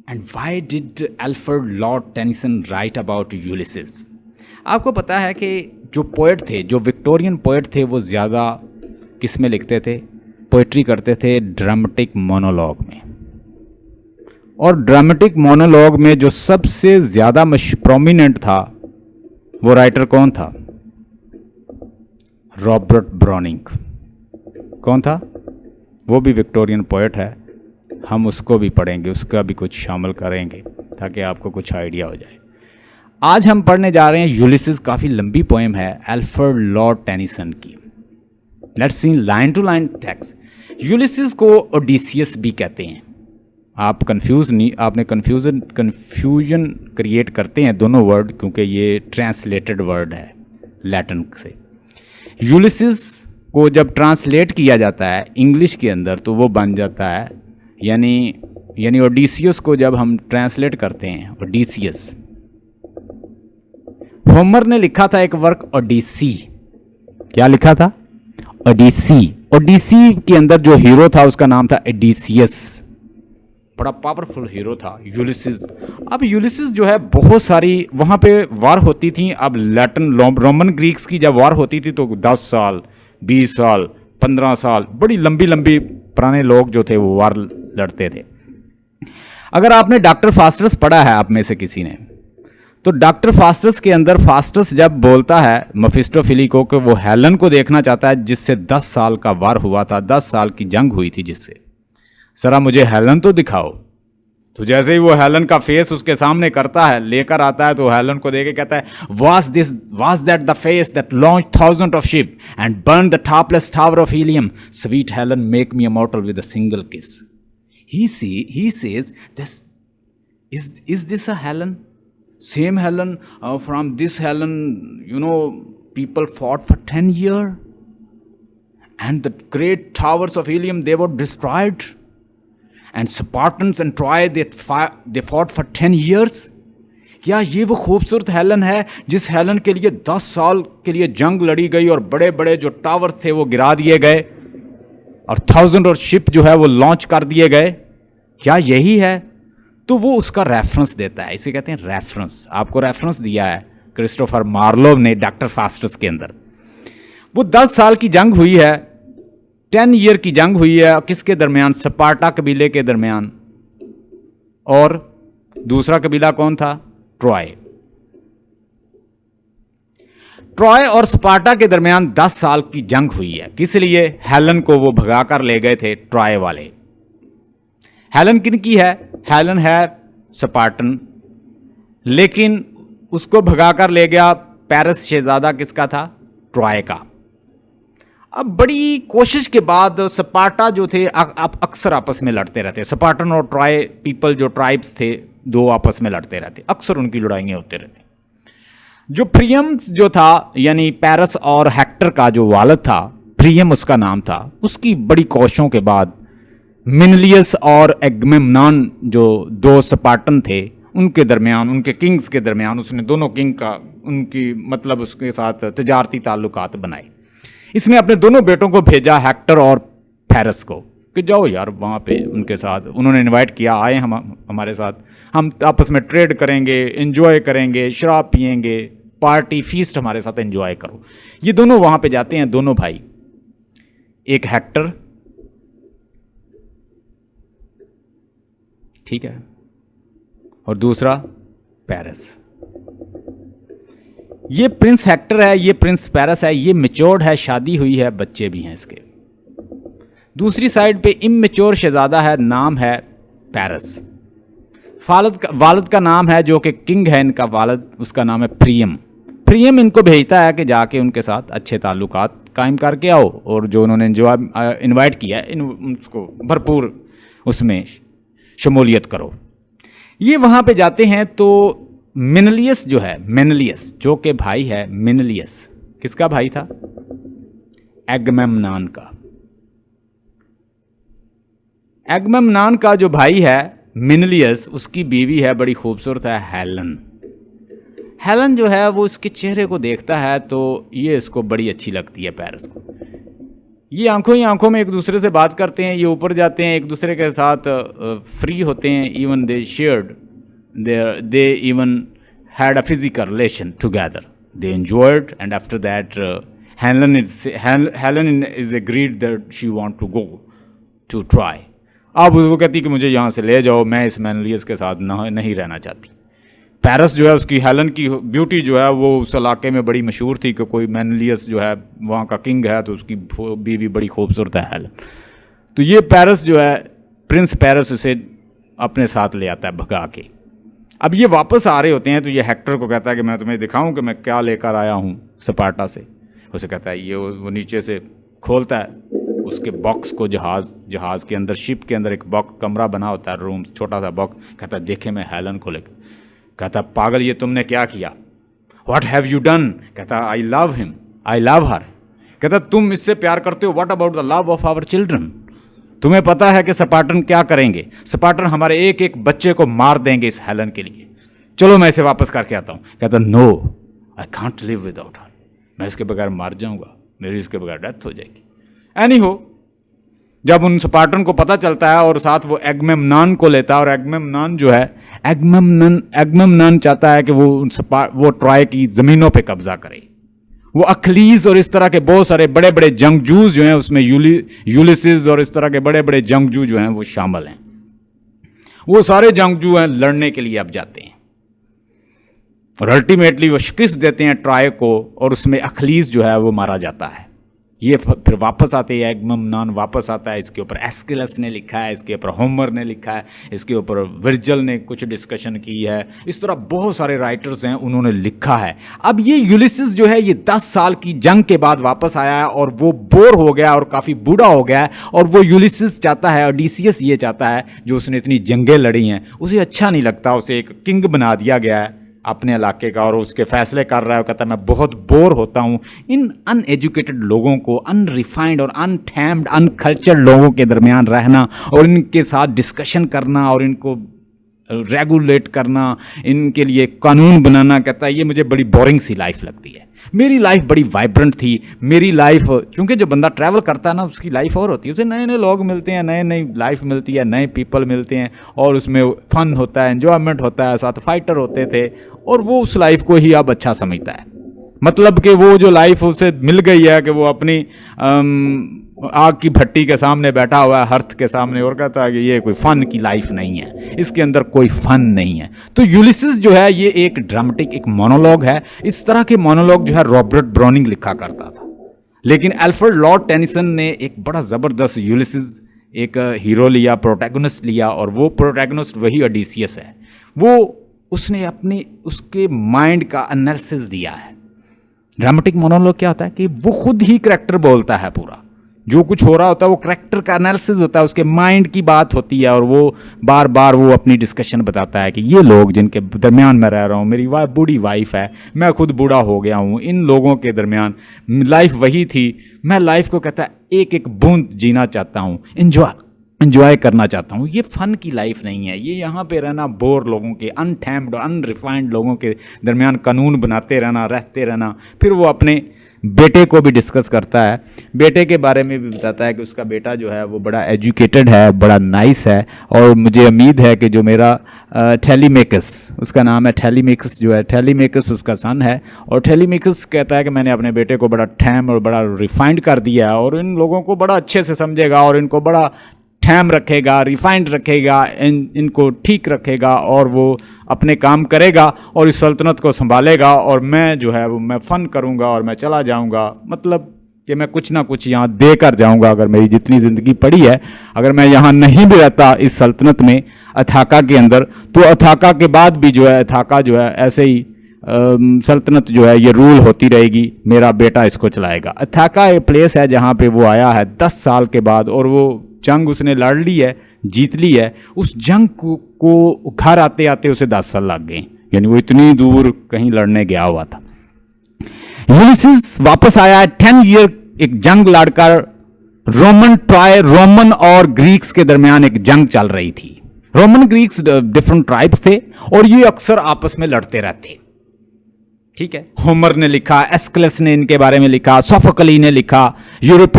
And why did Alfred Lord Tennyson right about Ulysses? आपको पता है कि जो पोएट थे, जो विक्टोरियन पोएट थे, वो ज़्यादा किस में लिखते थे? पोइट्री करते थे ड्रामेटिक मोनोलॉग में। और ड्रामेटिक मोनोलॉग में जो सबसे ज़्यादा प्रोमिनेंट था वो राइटर कौन था? Robert browning. कौन था? वो भी विक्टोरियन पोएट है। हम उसको भी पढ़ेंगे, उसका भी कुछ शामिल करेंगे ताकि आपको कुछ आइडिया हो जाए। आज हम पढ़ने जा रहे हैं यूलिसिस। काफ़ी लंबी पोएम है अल्फ्रेड लॉर्ड टेनिसन की। Let's see line to line text. Ulysses को ओडिसियस भी कहते हैं। आप कंफ्यूज नहीं, आपने कन्फ्यूजन क्रिएट करते हैं दोनों वर्ड, क्योंकि ये ट्रांसलेटेड वर्ड है लैटिन से। यूलिसिस को जब ट्रांसलेट किया जाता है इंग्लिश के अंदर तो वो बन जाता है यानी ओडिसियस को जब हम ट्रांसलेट करते हैं ओडिसियस। होमर ने लिखा था एक वर्क ओडिसी। क्या लिखा था? ओडिसी। ओडिसी के अंदर जो हीरो था उसका नाम था ओडिसियस। बड़ा पावरफुल हीरो था यूलिसिस। अब यूलिसिस जो है बहुत सारी वहाँ पे वार होती थी। अब लैटिन रोमन ग्रीक्स की जब वार होती थी तो 10 साल 20 साल 15 साल बड़ी लंबी लंबी पुराने लोग जो थे वो वार लड़ते थे। अगर आपने डॉक्टर फास्टस पढ़ा है आप में से किसी ने, तो डॉक्टर फास्टस के अंदर फास्टस जब बोलता है मेफिस्टोफेली को कि वो हेलन को देखना चाहता है जिससे 10 साल का वार हुआ था, 10 साल की जंग हुई थी जिससे, जरा मुझे हेलन तो दिखाओ। तो जैसे ही वो हेलन का फेस उसके सामने करता है, लेकर आता है, तो हेलन को देके कहता है was that the face that launched thousands of ship and burned the topless tower of Helium? Sweet Helen, make me immortal with a single kiss. He says, is this a Helen? Same Helen from this Helen, people fought for 10 years and the great towers of Helium, they were destroyed. And Spartans and Troy, they fought for 10 years. क्या ये वो खूबसूरत Helen है जिस Helen के लिए 10 साल के लिए जंग लड़ी गई और बड़े बड़े जो टावर थे वो गिरा दिए गए और 1000 और शिप जो है वो लॉन्च कर दिए गए? क्या यही है? तो वो उसका रेफरेंस देता है। इसे कहते हैं रेफरेंस। आपको रेफरेंस दिया है क्रिस्टोफर मार्लोव ने डॉक्टर फास्टस के अंदर। वो 10 साल की जंग हुई है, 10 ईयर की जंग हुई है। किसके दरमियान? स्पार्टा कबीले के दरमियान। और दूसरा कबीला कौन था? ट्रॉय। ट्रॉय और स्पार्टा के दरमियान 10 साल की जंग हुई है। किस लिए? हेलन को वो भगाकर ले गए थे ट्रॉय वाले। हेलन किन की है? हेलन है स्पार्टन, लेकिन उसको भगाकर ले गया पेरिस शहजादा। किसका था? ट्रॉय का। अब बड़ी कोशिश के बाद स्पार्टा जो थे अक्सर आपस में लड़ते रहते। स्पार्टन और ट्रॉय पीपल जो ट्राइब्स थे दो आपस में लड़ते रहते, अक्सर उनकी लड़ाइयाँ होते रहती। जो प्रियम जो था यानी पेरिस और हेक्टर का जो वालिद था, प्रियम उसका नाम था, उसकी बड़ी कोशिशों के बाद मेनलियस और एगमेम्नान जो दो स्पार्टन थे उनके दरमियान, उनके किंग्स के दरमियान, उसने दोनों किंग का उनकी मतलब उसके साथ तजारती ताल्लुकात बनाए। इसने अपने दोनों बेटों को भेजा हेक्टर और पेरिस को कि जाओ यार वहाँ पे उनके साथ। उन्होंने इनवाइट किया, आए हम हमारे साथ, हम आपस में ट्रेड करेंगे, एंजॉय करेंगे, शराब पियेंगे, पार्टी फीस्ट हमारे साथ एंजॉय करो। ये दोनों वहाँ पे जाते हैं, दोनों भाई, एक हेक्टर, ठीक है, और दूसरा पेरिस। ये प्रिंस हेक्टर है, ये प्रिंस पेरिस है, ये मैच्योर्ड है, शादी हुई है, बच्चे भी हैं इसके। दूसरी साइड पे इमैच्योर शहजादा है, नाम है पेरिस। वालिद का नाम है जो कि किंग है इनका वालिद, उसका नाम है प्रियम। प्रियम इनको भेजता है कि जाके उनके साथ अच्छे ताल्लुकात कायम करके आओ, और जो उन्होंने इनवाइट किया है उसको भरपूर उसमें शमूलियत करो। ये वहाँ पे जाते हैं तो मेनलियस जो है, मेनलियस जो कि भाई है, मेनलियस किसका भाई था? एगमेम्नान का। एगमेम्नान का जो भाई है मेनलियस, उसकी बीवी है, बड़ी खूबसूरत है, हेलन। हेलन जो है वो इसके चेहरे को देखता है तो ये इसको बड़ी अच्छी लगती है पेरिस को। ये आंखों ही आंखों में एक दूसरे से बात करते हैं, ये ऊपर जाते हैं, एक दूसरे के साथ फ्री होते हैं, even they shared they even had a physical relation together, they enjoyed and after that Helen is agreed that she want to go to try. अब वो कहती कि मुझे यहाँ से ले जाओ, मैं इस मैनलियस के साथ नहीं रहना चाहती। पेरिस जो है, उसकी हेलन की ब्यूटी जो है वो उस इलाके में बड़ी मशहूर थी कि कोई मैनलियस जो है वहाँ का किंग है तो उसकी बीवी बड़ी खूबसूरत है हेलन। तो ये पेरिस जो है, प्रिंस पेरिस उसे अपने साथ ले आता है भगा के। अब ये वापस आ रहे होते हैं तो ये हेक्टर को कहता है कि मैं तुम्हें दिखाऊं कि मैं क्या लेकर आया हूँ स्पार्टा से। उसे कहता है, ये वो नीचे से खोलता है उसके बॉक्स को, जहाज़ के अंदर, शिप के अंदर एक बॉक्स कमरा बना होता है, रूम, छोटा सा बॉक्स। कहता है देखे मैं हेलन को लेकर। कहता पागल ये तुमने क्या किया, व्हाट हैव यू डन। कहता I love him, I love her. कहता तुम इससे प्यार करते हो, what about the love of our children. तुम्हें पता है कि स्पार्टन क्या करेंगे, स्पार्टन हमारे एक एक बच्चे को मार देंगे इस हेलन के लिए, चलो मैं इसे वापस करके आता हूँ। कहता no I can't live without her, मैं इसके बगैर मर जाऊँगा, मेरी इसके बगैर डेथ हो जाएगी। एनी हो, जब उन स्पार्टन को पता चलता है और साथ वो एगमेम्नान को लेता है, और एगमेम्नान जो है, एगमेम्नान चाहता है कि वो ट्रॉय की ज़मीनों पे कब्जा करे। वो अखलीज और इस तरह के बहुत सारे बड़े बड़े जंगजूज जो हैं, उसमें यूलिसिस और इस तरह के बड़े बड़े जंगजू जो हैं वो शामिल हैं। वो सारे जंगजू हैं लड़ने के लिए अब जाते हैं और अल्टीमेटली वो शिकस्त देते हैं ट्रॉय को, और उसमें अखलीज जो है वो मारा जाता है। ये फिर वापस आते हैं, एगमेम्नान वापस आता है। इसके ऊपर एस्किलस ने लिखा है, इसके ऊपर होमर ने लिखा है, इसके ऊपर वर्जिल ने कुछ डिस्कशन की है, इस तरह बहुत सारे राइटर्स हैं उन्होंने लिखा है। अब ये यूलिसिस जो है ये 10 साल की जंग के बाद वापस आया है और वो बोर हो गया और काफ़ी बूढ़ा हो गया है, और वो यूलिसिस चाहता है, ओडिसियस ये चाहता है जो उसने इतनी जंगें लड़ी हैं, उसे अच्छा नहीं लगता, उसे एक किंग बना दिया गया है अपने इलाके का, और उसके फैसले कर रहा है। कहता है मैं बहुत बोर होता हूँ इन अनएजुकेटेड लोगों को, अनरिफाइंड और अनथैम्ड अनकल्चर्ड लोगों के दरमियान रहना और इनके साथ डिस्कशन करना और इनको रेगुलेट करना, इनके लिए कानून बनाना। कहता है ये मुझे बड़ी बोरिंग सी लाइफ लगती है, मेरी लाइफ बड़ी वाइब्रेंट थी। मेरी लाइफ, क्योंकि जो बंदा ट्रैवल करता है ना उसकी लाइफ और होती है, उसे नए नए लोग मिलते हैं, नए नई लाइफ मिलती है, नए पीपल मिलते हैं, और उसमें फन होता है, एन्जॉयमेंट होता है, साथ फाइटर होते थे, और वो उस लाइफ को ही अब अच्छा समझता है। मतलब कि वो जो लाइफ उसे मिल गई है कि वो अपनी आग की भट्टी के सामने बैठा हुआ है, हर्थ के सामने, और कहता है कि ये कोई फन की लाइफ नहीं है, इसके अंदर कोई फन नहीं है। तो यूलिसिस जो है ये एक ड्रामेटिक एक मोनोलॉग है। इस तरह के मोनोलॉग जो है रॉबर्ट ब्राउनिंग लिखा करता था, लेकिन अल्फ्रेड लॉर्ड टेनिसन ने एक बड़ा ज़बरदस्त यूलिसिस एक हीरो लिया, प्रोटैगनिस्ट लिया, और वो प्रोटैगनिस्ट वही ओडिसियस है। वो उसने अपनी उसके माइंड का एनालिसिस दिया है। ड्रामेटिक मोनोलॉग क्या होता है कि वो खुद ही करैक्टर बोलता है, पूरा जो कुछ हो रहा होता है वो करैक्टर का एनालिसिस होता है, उसके माइंड की बात होती है, और वो बार बार वो अपनी डिस्कशन बताता है कि ये लोग जिनके दरमियान मैं रह रहा हूँ, मेरी बूढ़ी वाइफ है, मैं खुद बूढ़ा हो गया हूँ, इन लोगों के दरमियान लाइफ वही थी, मैं लाइफ को कहता है एक एक बूंद जीना चाहता हूँ, इंजॉय करना चाहता हूँ, ये फ़न की लाइफ नहीं है, ये यहाँ पे रहना बोर लोगों के, अनथैम्ड अनरिफाइंड लोगों के दरमियान कानून बनाते रहना, रहते रहना। फिर वो अपने बेटे को भी डिस्कस करता है, बेटे के बारे में भी बताता है कि उसका बेटा जो है वो बड़ा एजुकेटेड है, बड़ा नाइस है, और मुझे उम्मीद है कि जो मेरा टेलीमेकस, उसका नाम है टेलीमेकस, जो है टेलीमेकस उसका सन है, और टेलीमेकस कहता है कि मैंने अपने बेटे को बड़ा ठैम और बड़ा रिफाइंड कर दिया है, और इन लोगों को बड़ा अच्छे से समझेगा, और इनको बड़ा ठैम रखेगा, रिफाइंड रखेगा, इनको ठीक रखेगा, और वो अपने काम करेगा और इस सल्तनत को संभालेगा, और मैं जो है वो मैं फ़न करूँगा और मैं चला जाऊँगा। मतलब कि मैं कुछ ना कुछ यहाँ दे कर जाऊँगा, अगर मेरी जितनी ज़िंदगी पड़ी है, अगर मैं यहाँ नहीं भी रहता इस सल्तनत में, अथाका के अंदर, तो अथाका के बाद भी जो है अथाका जो है ऐसे ही सल्तनत जो है ये रूल होती रहेगी, मेरा बेटा इसको चलाएगा। अथाका एक प्लेस है जहाँ पे वो आया है 10 साल के बाद, और वो जंग उसने लड़ ली है, जीत ली है। उस जंग को घर आते आते उसे 10 साल लग गए, यानी वो इतनी दूर कहीं लड़ने गया हुआ था। यूलिसिस वापस आया है 10 ईयर एक जंग लड़कर, रोमन और ग्रीक्स के दरमियान एक जंग चल रही थी। रोमन ग्रीक्स डिफरेंट ट्राइब्स थे और ये अक्सर आपस में लड़ते रहते। ठीक है, होमर ने लिखा, एस्किलस ने इनके बारे में लिखा, सोफोक्ली ने लिखा, यूरोप